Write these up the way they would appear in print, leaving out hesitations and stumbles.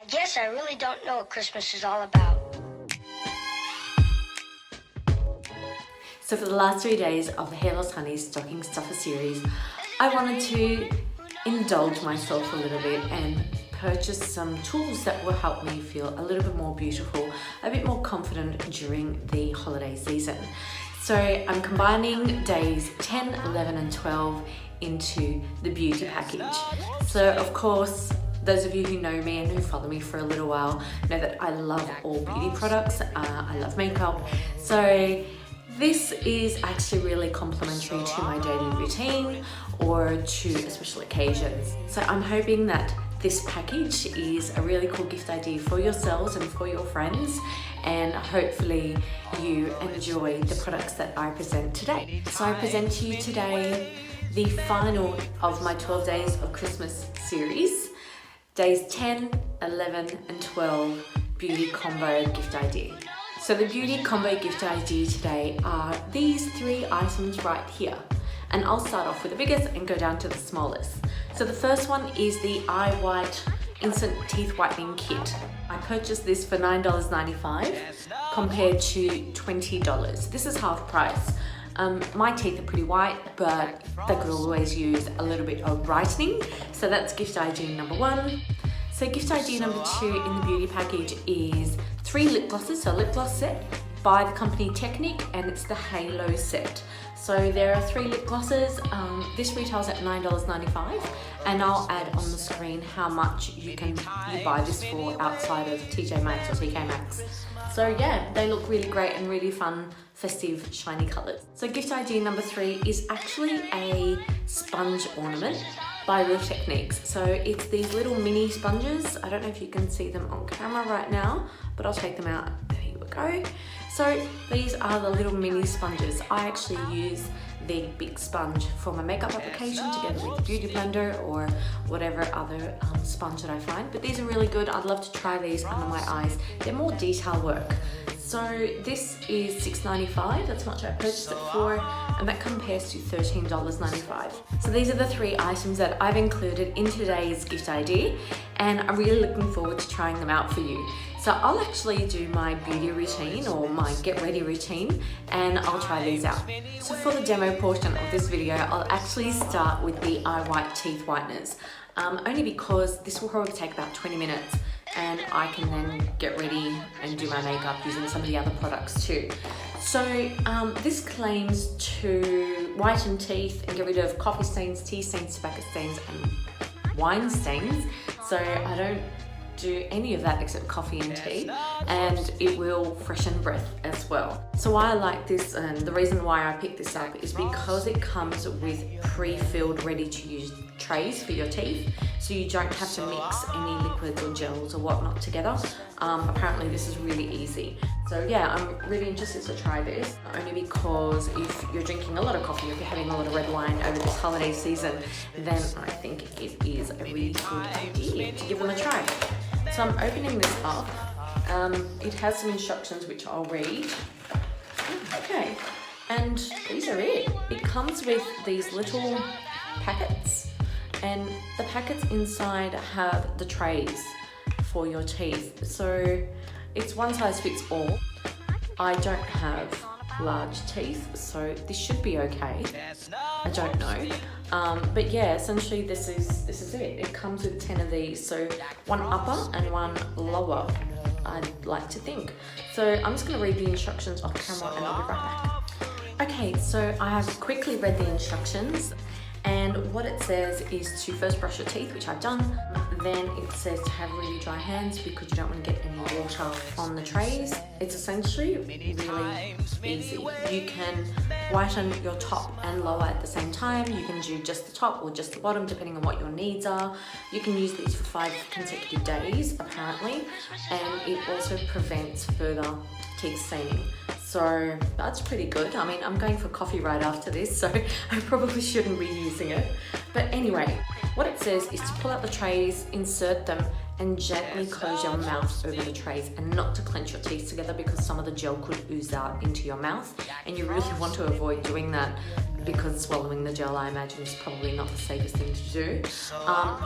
Guess I really don't know what Christmas is all about. So for the last 3 days of the Hairloss Honeys Stocking Stuffer series, I wanted to indulge myself a little bit and purchase some tools that will help me feel a little bit more beautiful, a bit more confident during the holiday season. So I'm combining days 10, 11 and 12 into the beauty package. So of course, those of you who know me and who follow me for a little while know that I love all beauty products. I love makeup. So this is actually really complementary to my daily routine or to special occasions. So I'm hoping that this package is a really cool gift idea for yourselves and for your friends, and hopefully you enjoy the products that I present today. So I present to you today the final of my 12 Days of Christmas series. Days 10, 11 and 12 beauty combo gift idea. So the beauty combo gift idea today are these 3 items right here. And I'll start off with the biggest and go down to the smallest. So the first one is the Eye White Instant Teeth Whitening Kit. I purchased this for $9.95 compared to $20. This is half price. My teeth are pretty white, but they could always use a little bit of brightening. So that's gift idea number 1. So gift idea number 2 in the beauty package is 3 lip glosses, so a lip gloss set by the company Technique, and it's the Halo set. So there are 3 lip glosses. This retails at $9.95, and I'll add on the screen how much you buy this for outside of TK Maxx or TK Maxx. So yeah, they look really great and really fun, festive, shiny colours. So gift idea number 3 is actually a sponge ornament by Real Techniques. So it's these little mini sponges. I don't know if you can see them on camera right now, but I'll take them out. There we go. So these are the little mini sponges. I actually use the big sponge for my makeup application together with the beauty blender or whatever other sponge that I find. But these are really good. I'd love to try these under my eyes. They're more detail work. So this is $6.95, that's how much I purchased it for, and that compares to $13.95. So these are the 3 items that I've included in today's gift idea, and I'm really looking forward to trying them out for you. So I'll actually do my beauty routine or my get ready routine, and I'll try these out. So for the demo portion of this video, I'll actually start with the Eye White Teeth Whiteners, only because this will probably take about 20 minutes. And I can then get ready and do my makeup using some of the other products too. So this claims to whiten teeth and get rid of coffee stains, tea stains, tobacco stains and wine stains. So I don't do any of that except coffee and tea, and it will freshen breath as well. So why I like this, and the reason why I picked this up, is because it comes with pre-filled ready to use trays for your teeth, so you don't have to mix any liquids or gels or whatnot together. Apparently this is really easy. So yeah, I'm really interested to try this, only because if you're drinking a lot of coffee, if you're having a lot of red wine over this holiday season, then I think it is a really good idea to give them a try. So I'm opening this up. It has some instructions which I'll read. Okay, and these are it. It comes with these little packets, and the packets inside have the trays for your teeth. So it's one size fits all. I don't have large teeth, so this should be okay. I don't know. But yeah, essentially this is it. It comes with 10 of these, so one upper and one lower, I'd like to think. So I'm just gonna read the instructions off camera and I'll be right back. Okay, so I have quickly read the instructions, and what it says is to first brush your teeth, which I've done. Then it says to have really dry hands because you don't want to get any water on the trays. It's essentially really easy. You can whiten your top and lower at the same time. You can do just the top or just the bottom depending on what your needs are. You can use these for 5 consecutive days apparently, and it also prevents further teeth staining. So that's pretty good. I mean, I'm going for coffee right after this, so I probably shouldn't be using it. But anyway, what it says is to pull out the trays, insert them, and gently close your mouth over the trays, and not to clench your teeth together because some of the gel could ooze out into your mouth, and you really want to avoid doing that because swallowing the gel, I imagine, is probably not the safest thing to do.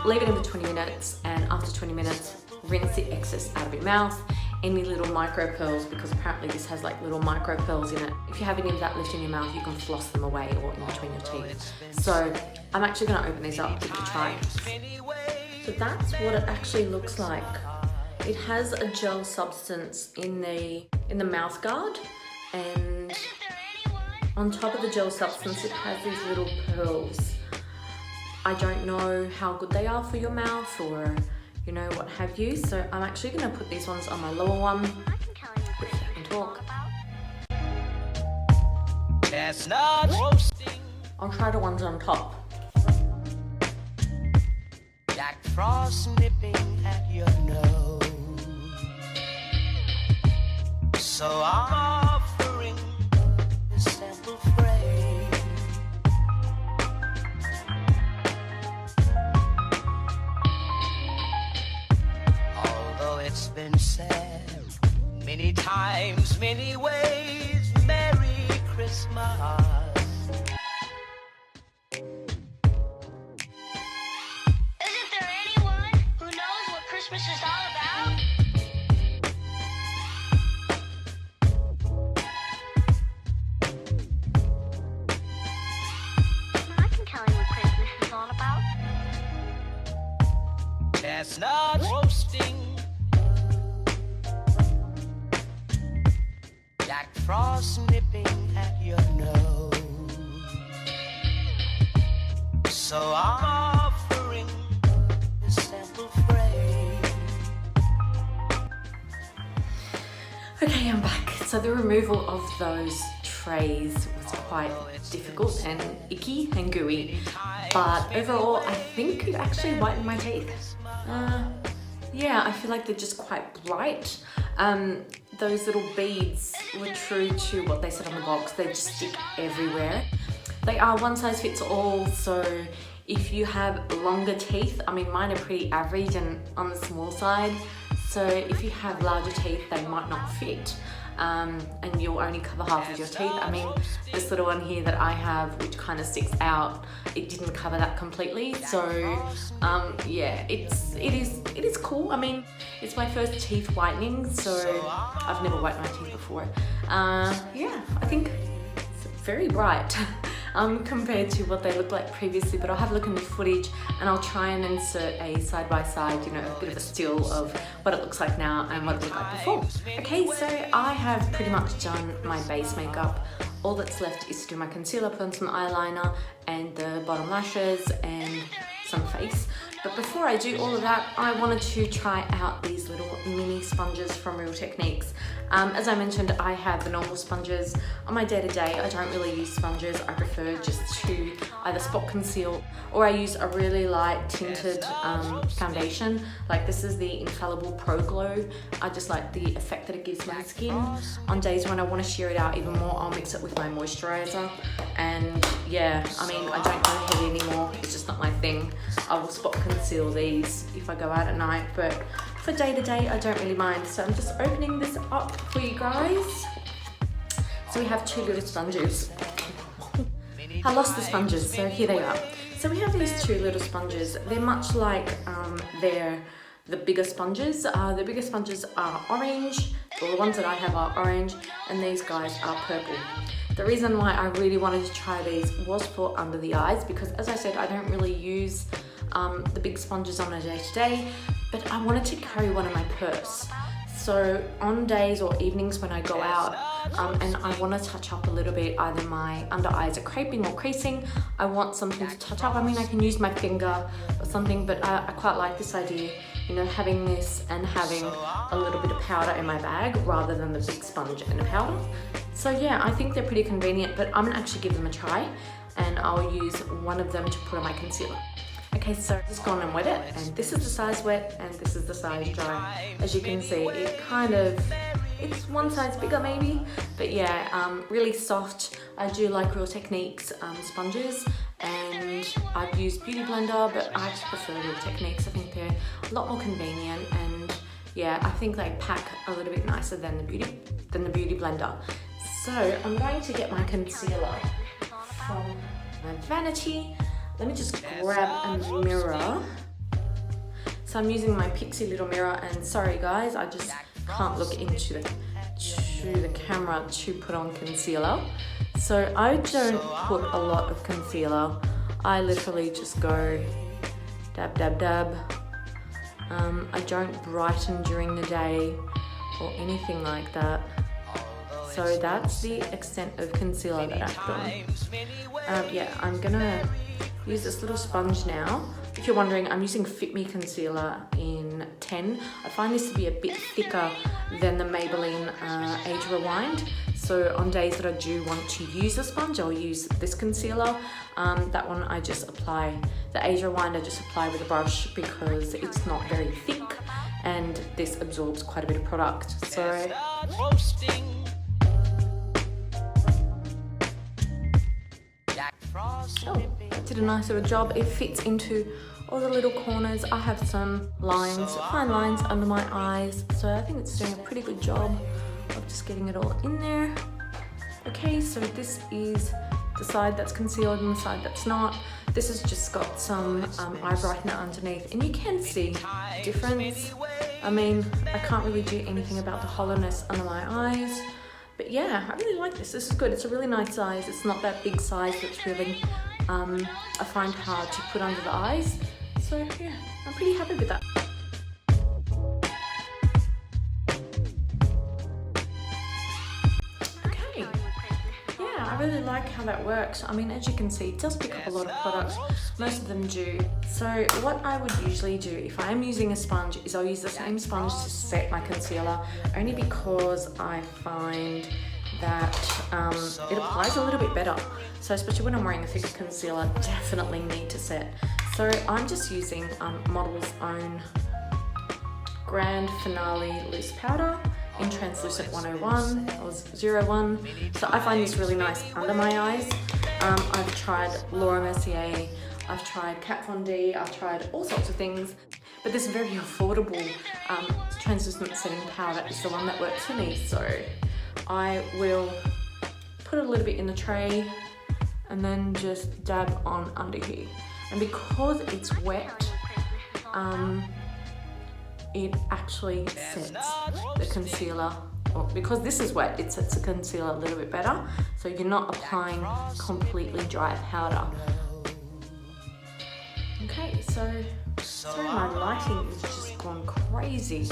Leave it in for 20 minutes, and after 20 minutes, rinse the excess out of your mouth. Any little micro pearls, because apparently this has like little micro pearls in it. If you have any of that left in your mouth, you can floss them away or in between your teeth. So I'm actually going to open these up to try. So that's what it actually looks like. It has a gel substance in the mouth guard, and on top of the gel substance it has these little pearls. I don't know how good they are for your mouth or you know what have you, so I'm actually going to put these ones on my lower one if I can talk. I'll try the ones on top. Jack Frost nipping at your nose, so I'm offering this simple phrase. Although it's been said many times, many ways, Merry Christmas. Christmas is all about. I can tell you what Christmas is all about. Chestnut roasting, Jack Frost nipping at your nose, so I'm offering this simple phrase. Okay, I'm back. So the removal of those trays was quite difficult and icky and gooey, but overall I think it actually whitened my teeth. Yeah, I feel like they're just quite bright. Those little beads were true to what they said on the box. They just stick everywhere. They are one size fits all, so if you have longer teeth, I mean mine are pretty average and on the small side, so if you have larger teeth they might not fit, and you'll only cover half of your teeth. I mean this little one here that I have, which kind of sticks out, it didn't cover that completely, so yeah, it is cool. I mean it's my first teeth whitening, so I've never whitened my teeth before. Yeah, I think it's very bright. Compared to what they looked like previously, but I'll have a look in the footage and I'll try and insert a side-by-side, you know, a bit of a still of what it looks like now and what it looked like before. Okay, so I have pretty much done my base makeup. All that's left is to do my concealer, put on some eyeliner and the bottom lashes and some face. But before I do all of that, I wanted to try out these little mini sponges from Real Techniques. As I mentioned, I have the normal sponges on my day-to-day. I don't really use sponges. I prefer just to either spot conceal or I use a really light tinted foundation. Like this is the Infallible Pro Glow. I just like the effect that it gives my skin. On days when I want to sheer it out even more, I'll mix it with my moisturizer. And yeah, I mean, I don't go heavy anymore. It's just not my thing. I will spot conceal these if I go out at night, but for day to day, I don't really mind. So I'm just opening this up for you guys. So we have two little sponges. I lost the sponges, so here they are. So we have these two little sponges. They're much like the bigger sponges. The bigger sponges are orange, or the ones that I have are orange, and these guys are purple. The reason why I really wanted to try these was for under the eyes, because as I said, I don't really use the big sponges on a day-to-day, but I wanted to carry one in my purse. So on days or evenings when I go out and I want to touch up a little bit, either my under eyes are creping or creasing, I want something to touch up. I mean, I can use my finger or something, but I quite like this idea, you know, having this and having a little bit of powder in my bag rather than the big sponge and the powder. So yeah, I think they're pretty convenient, but I'm gonna actually give them a try and I'll use one of them to put on my concealer. Okay, so I've just gone and wet it, and this is the size wet and this is the size dry. As you can see, it's one size bigger maybe, but yeah, really soft. I do like Real Techniques sponges, and I've used Beauty Blender, but I actually prefer Real Techniques. I think they're a lot more convenient, and yeah, I think they pack a little bit nicer than the Beauty Blender. So I'm going to get my concealer from my vanity. Let me just grab a mirror. So I'm using my Pixie little mirror, and sorry guys, I just can't look into the camera to put on concealer. So I don't put a lot of concealer. I literally just go dab, dab, dab. I don't brighten during the day or anything like that. So that's the extent of concealer that I put on. Yeah, I'm gonna use this little sponge now. If you're wondering, I'm using Fit Me concealer in 10. I find this to be a bit thicker than the Maybelline Age Rewind. So on days that I do want to use a sponge, I'll use this concealer. That one I just apply, the Age Rewind I just apply with a brush because it's not very thick and this absorbs quite a bit of product. So did a nice little job. It fits into all the little corners. I have some lines, fine lines under my eyes, so I think it's doing a pretty good job of just getting it all in there. Okay, so this is the side that's concealed and the side that's not. This has just got some eye brightener underneath, and you can see the difference. I mean, I can't really do anything about the hollowness under my eyes. But yeah, I really like this. This is good. It's a really nice size. It's not that big size that's really, I find hard to put under the eyes. So yeah, I'm pretty happy with that. Okay, yeah, I really like how that works. I mean, as you can see, it does pick up a lot of products. Most of them do. So what I would usually do if I am using a sponge is I'll use the same sponge to set my concealer, only because I find that it applies a little bit better. So especially when I'm wearing a thicker concealer, definitely need to set. So I'm just using Model's Own Grand Finale Loose Powder in Translucent 101 or 01. So I find this really nice under my eyes. I've tried Laura Mercier, I've tried Kat Von D, I've tried all sorts of things, but this very affordable translucent setting powder is the one that works for me. So I will put a little bit in the tray and then just dab on under here. And because it's wet, it actually sets the concealer, or because this is wet, it sets the concealer a little bit better. So you're not applying completely dry powder. Okay, so sorry, my lighting is just gone crazy.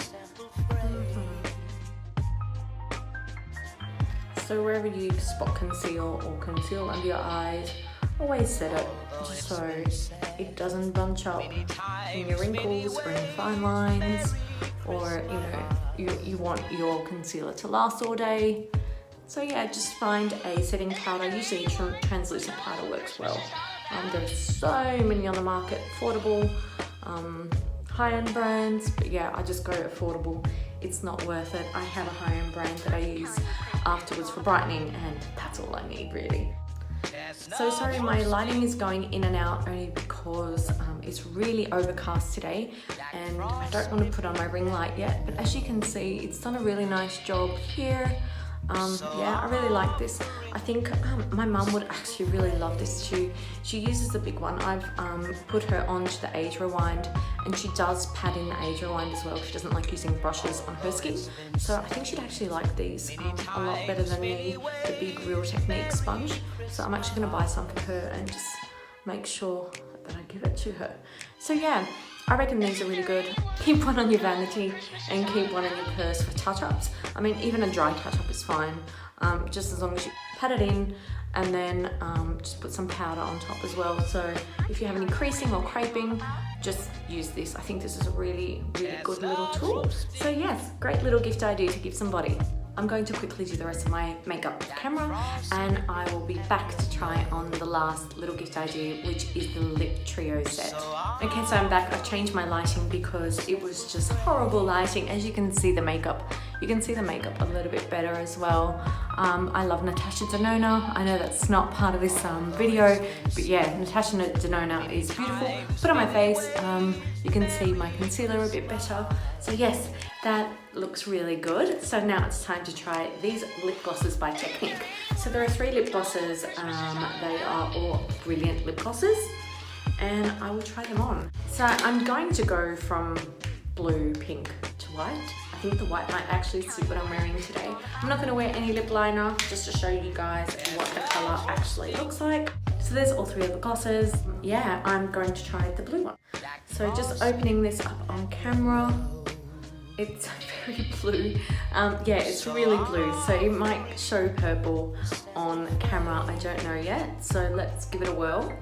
So wherever you spot conceal or conceal under your eyes, always set it just so it doesn't bunch up in your wrinkles or in fine lines, or you want your concealer to last all day. So yeah, just find a setting powder. Usually translucent powder works well. There's so many on the market, affordable, high-end brands, but yeah, I just go affordable. It's not worth it. I have a high-end brand that I use afterwards for brightening, and that's all I need really. So sorry, my lighting is going in and out only because it's really overcast today and I don't want to put on my ring light yet, but as you can see, it's done a really nice job here. Yeah, I really like this. I think my mum would actually really love this too. She uses the big one. I've put her onto the Age Rewind, and she does pat in the Age Rewind as well. She doesn't like using brushes on her skin. So I think she'd actually like these a lot better than the big Real Technique sponge. So I'm actually going to buy some for her and just make sure that I give it to her. So yeah, I reckon these are really good. Keep one on your vanity and keep one in your purse for touch-ups. I mean, even a dry touch-up is fine, just as long as you pat it in and then just put some powder on top as well. So if you have any creasing or creping, just use this. I think this is a really, really good little tool. So yes, great little gift idea to give somebody. I'm going to quickly do the rest of my makeup with camera, and I will be back to try on the last little gift idea, which is the lip trio set. Okay, so I'm back. I've changed my lighting because it was just horrible lighting. As you can see the makeup, you can see the makeup a little bit better as well. I love Natasha Denona. I know that's not part of this video, but yeah, Natasha Denona is beautiful. Put on my face, you can see my concealer a bit better. So yes, that looks really good. So now it's time to try these lip glosses by Technique. So there are 3 lip glosses. They are all brilliant lip glosses. and I will try them on. So I'm going to go from blue, pink to white. I think the white might actually suit what I'm wearing today. I'm not going to wear any lip liner, just to show you guys what the colour actually looks like. So there's all three of the glosses. Yeah, I'm going to try the blue one. So just opening this up on camera. It's very blue. Yeah, it's really blue. So it might show purple on camera. I don't know yet. So let's give it a whirl.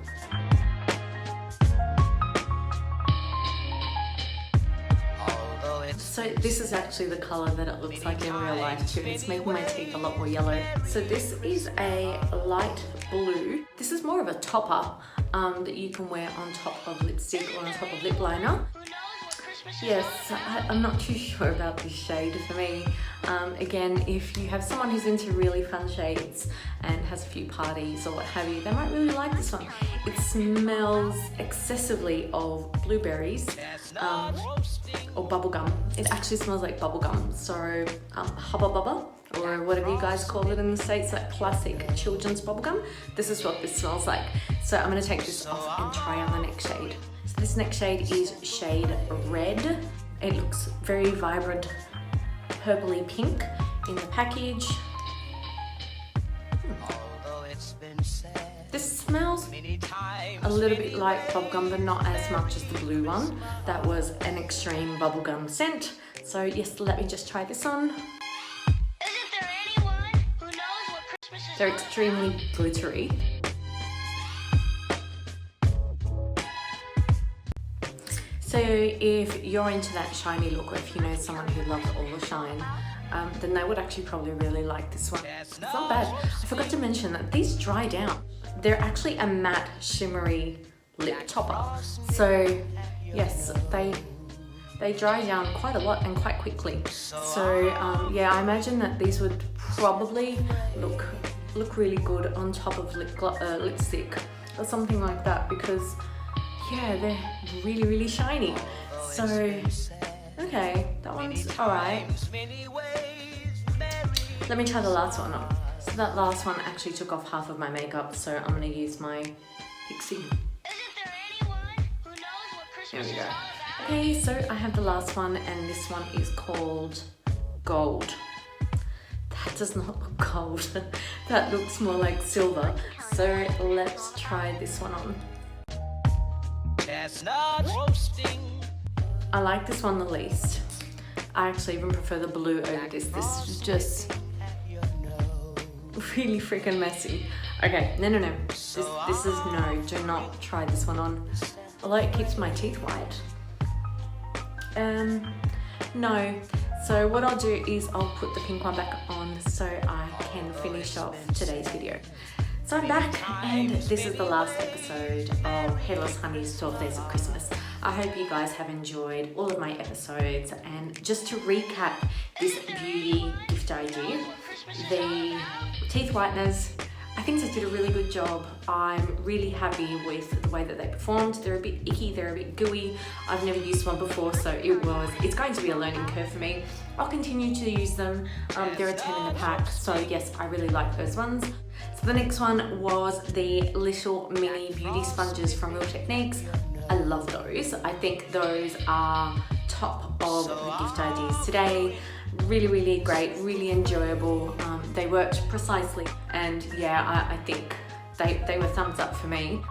So this is actually the colour that it looks like in real life too. It's making my teeth a lot more yellow. So this is a light blue. This is more of a topper that you can wear on top of lipstick or on top of lip liner. Yes, I'm not too sure about this shade for me. Again, if you have someone who's into really fun shades and has a few parties or what have you, they might really like this one. It smells excessively of blueberries or bubblegum. It actually smells like bubblegum. So Hubba Bubba, or whatever you guys call it in the States, that classic children's bubblegum. This is what this smells like. So I'm going to take this off and try on the next shade. So this next shade is shade Red. It looks very vibrant, purpley pink in the package. This smells a little bit like bubblegum, but not as much as the blue one. That was an extreme bubblegum scent. So yes, let me just try this on. They're extremely glittery. So if you're into that shiny look, or if you know someone who loves all the shine, then they would actually probably really like this one. It's not bad. I forgot to mention that these dry down. They're actually a matte shimmery lip topper. So yes, they dry down quite a lot and quite quickly. So yeah, I imagine that these would probably look really good on top of lipstick or something like that, because yeah, they're really shiny. So okay, that one's alright. Let me try the last one on. So that last one actually took off half of my makeup, so I'm gonna use my Pixie. Here we go. Okay, so I have the last one, and this one is called Gold. That does not look gold. That looks more like silver. So let's try this one on. I like this one the least. I actually even prefer the blue over this. This is just really freaking messy. Okay, no. This is no. Do not try this one on. Although it keeps my teeth white. No. So what I'll do is I'll put the pink one back on so I can finish off today's video. So I'm back, and this is the last episode of Hairloss Honeys 12 Days of Christmas. I hope you guys have enjoyed all of my episodes, and just to recap this beauty gift idea, the teeth whiteners, I think they did a really good job. I'm really happy with the way that they performed. They're a bit icky, they're a bit gooey. I've never used one before, so it's going to be a learning curve for me. I'll continue to use them. There are 10 in the pack, so yes, I really like those ones. So the next one was the little mini beauty sponges from Real Techniques. I love those. I think those are top of the gift ideas today. Really great, really enjoyable. They worked precisely, and yeah, I think they were thumbs up for me.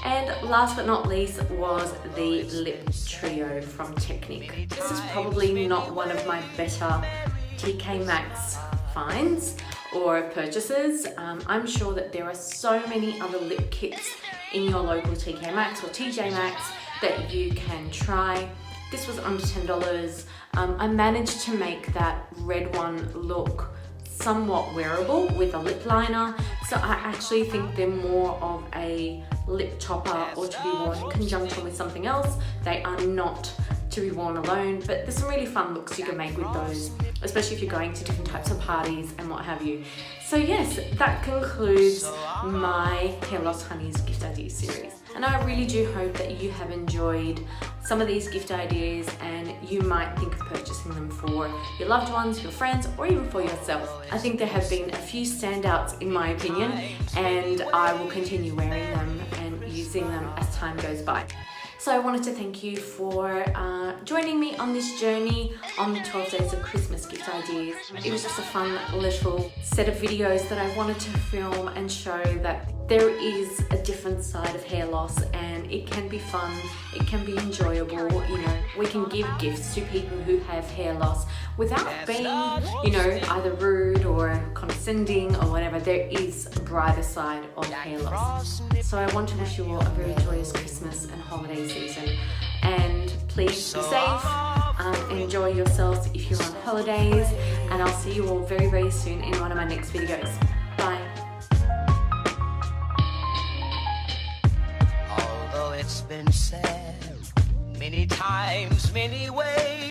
And last but not least was the lip trio from Technique. This is probably not one of my better TK Maxx finds or purchases. I'm sure that there are so many other lip kits in your local TK Maxx or TJ Maxx that you can try. This was under $10. I managed to make that red one look somewhat wearable with a lip liner, so I actually think they're more of a lip topper or to be worn in conjunction with something else. They are not to be worn alone, but there's some really fun looks you can make with those, especially if you're going to different types of parties and what have you. So yes, that concludes my Hairloss Honeys gift ideas series. And I really do hope that you have enjoyed some of these gift ideas, and you might think of purchasing them for your loved ones, your friends, or even for yourself. I think there have been a few standouts in my opinion, and I will continue wearing them and using them as time goes by. So I wanted to thank you for joining me on this journey on the 12 days of Christmas gift ideas. It was just a fun little set of videos that I wanted to film and show that there is a different side of hair loss, and it can be fun, it can be enjoyable. You know, we can give gifts to people who have hair loss without being, you know, either rude or condescending or whatever. There is a brighter side of hair loss. So I want to wish you all a very joyous Christmas and holiday season, and please be safe, enjoy yourselves if you're on holidays, and I'll see you all very, very soon in one of my next videos. Bye. Although it's been said many times, many ways.